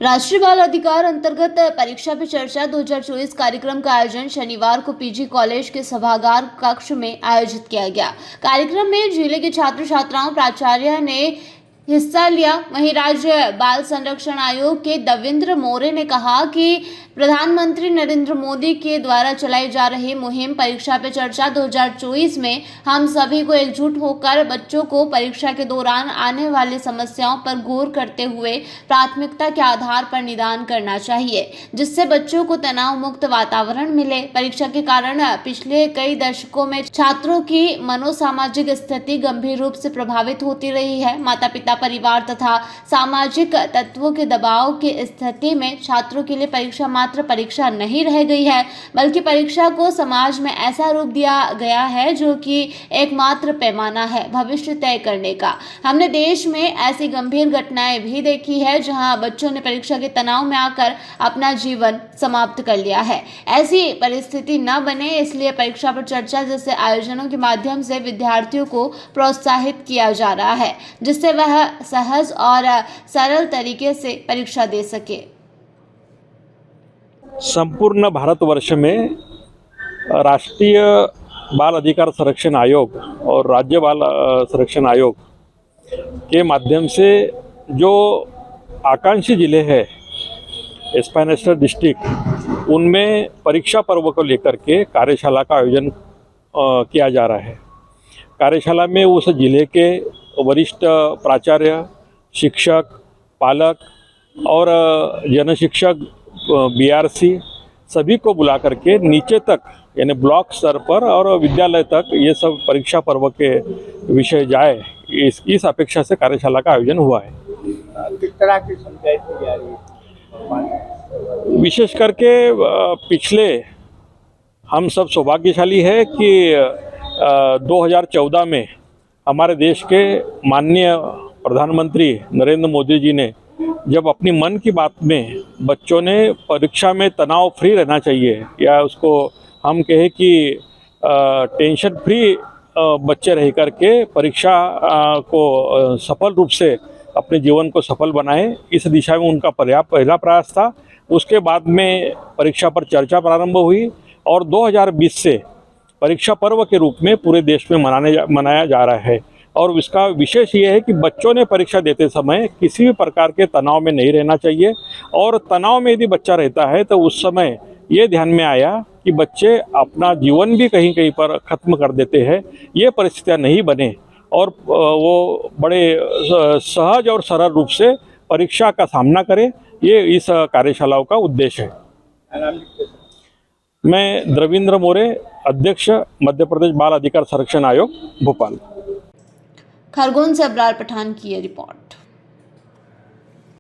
राष्ट्रीय बाल अधिकार अंतर्गत परीक्षा पे चर्चा 2024 कार्यक्रम का आयोजन शनिवार को पीजी कॉलेज के सभागार कक्ष में आयोजित किया गया। कार्यक्रम में जिले के छात्र छात्राओं प्राचार्य ने हिस्सा लिया। वहीं राज्य बाल संरक्षण आयोग के देवेंद्र मोरे ने कहा कि प्रधानमंत्री नरेंद्र मोदी के द्वारा चलाई जा रही मुहिम परीक्षा पे चर्चा 2024 में हम सभी को एकजुट होकर बच्चों को परीक्षा के दौरान आने वाली समस्याओं पर गौर करते हुए प्राथमिकता के आधार पर निदान करना चाहिए, जिससे बच्चों को तनाव मुक्त वातावरण मिले। परीक्षा के कारण पिछले कई दशकों में छात्रों की मनोसामाजिक स्थिति गंभीर रूप से प्रभावित होती रही है। माता पिता, परिवार तथा सामाजिक तत्वों के दबाव की स्थिति में छात्रों के लिए परीक्षा मात्र परीक्षा नहीं रह गई है, बल्कि परीक्षा को समाज में ऐसा रूप दिया गया है जो कि एकमात्र पैमाना है भविष्य तय करने का। हमने देश में ऐसी गंभीर घटनाएं भी देखी है जहां बच्चों ने परीक्षा के तनाव में आकर अपना जीवन समाप्त कर लिया है। ऐसी परिस्थिति न बने इसलिए परीक्षा पर चर्चा जैसे आयोजनों के माध्यम से विद्यार्थियों को प्रोत्साहित किया जा रहा है, जिससे वह सहज और सरल तरीके से परीक्षा दे सके। संपूर्ण भारतवर्ष में राष्ट्रीय बाल अधिकार संरक्षण आयोग और राज्य बाल संरक्षण आयोग के माध्यम से जो आकांक्षी जिले हैं एस्पायर डिस्ट्रिक्ट, उनमें परीक्षा पर्व को लेकर के कार्यशाला का आयोजन किया जा रहा है। कार्यशाला में उस जिले के वरिष्ठ प्राचार्य, शिक्षक, पालक और जनशिक्षक, बीआरसी सभी को बुला करके नीचे तक यानी ब्लॉक स्तर पर और विद्यालय तक ये सब परीक्षा पर्व के विषय जाए, इस अपेक्षा से कार्यशाला का आयोजन हुआ है। किस तरह की समझाइश की जा रही है? विशेष करके पिछले हम सब सौभाग्यशाली है कि 2014 में हमारे देश के माननीय प्रधानमंत्री नरेंद्र मोदी जी ने जब अपनी मन की बात में बच्चों ने परीक्षा में तनाव फ्री रहना चाहिए, या उसको हम कहें कि टेंशन फ्री बच्चे रह करके परीक्षा को सफल रूप से अपने जीवन को सफल बनाए, इस दिशा में उनका पहला प्रयास था। उसके बाद में परीक्षा पर चर्चा प्रारंभ हुई और 2020 से परीक्षा पर्व के रूप में पूरे देश में मनाया जा रहा है। और इसका विशेष ये है कि बच्चों ने परीक्षा देते समय किसी भी प्रकार के तनाव में नहीं रहना चाहिए, और तनाव में यदि बच्चा रहता है तो उस समय ये ध्यान में आया कि बच्चे अपना जीवन भी कहीं कहीं पर ख़त्म कर देते हैं। ये परिस्थितियाँ नहीं बने और वो बड़े सहज और सरल रूप से परीक्षा का सामना करें, ये इस कार्यशालाओं का उद्देश्य है। मैं देवेंद्र मोरे, अध्यक्ष मध्य प्रदेश बाल अधिकार संरक्षण आयोग, भोपाल। खरगोन से अबरार पठान की ये रिपोर्ट।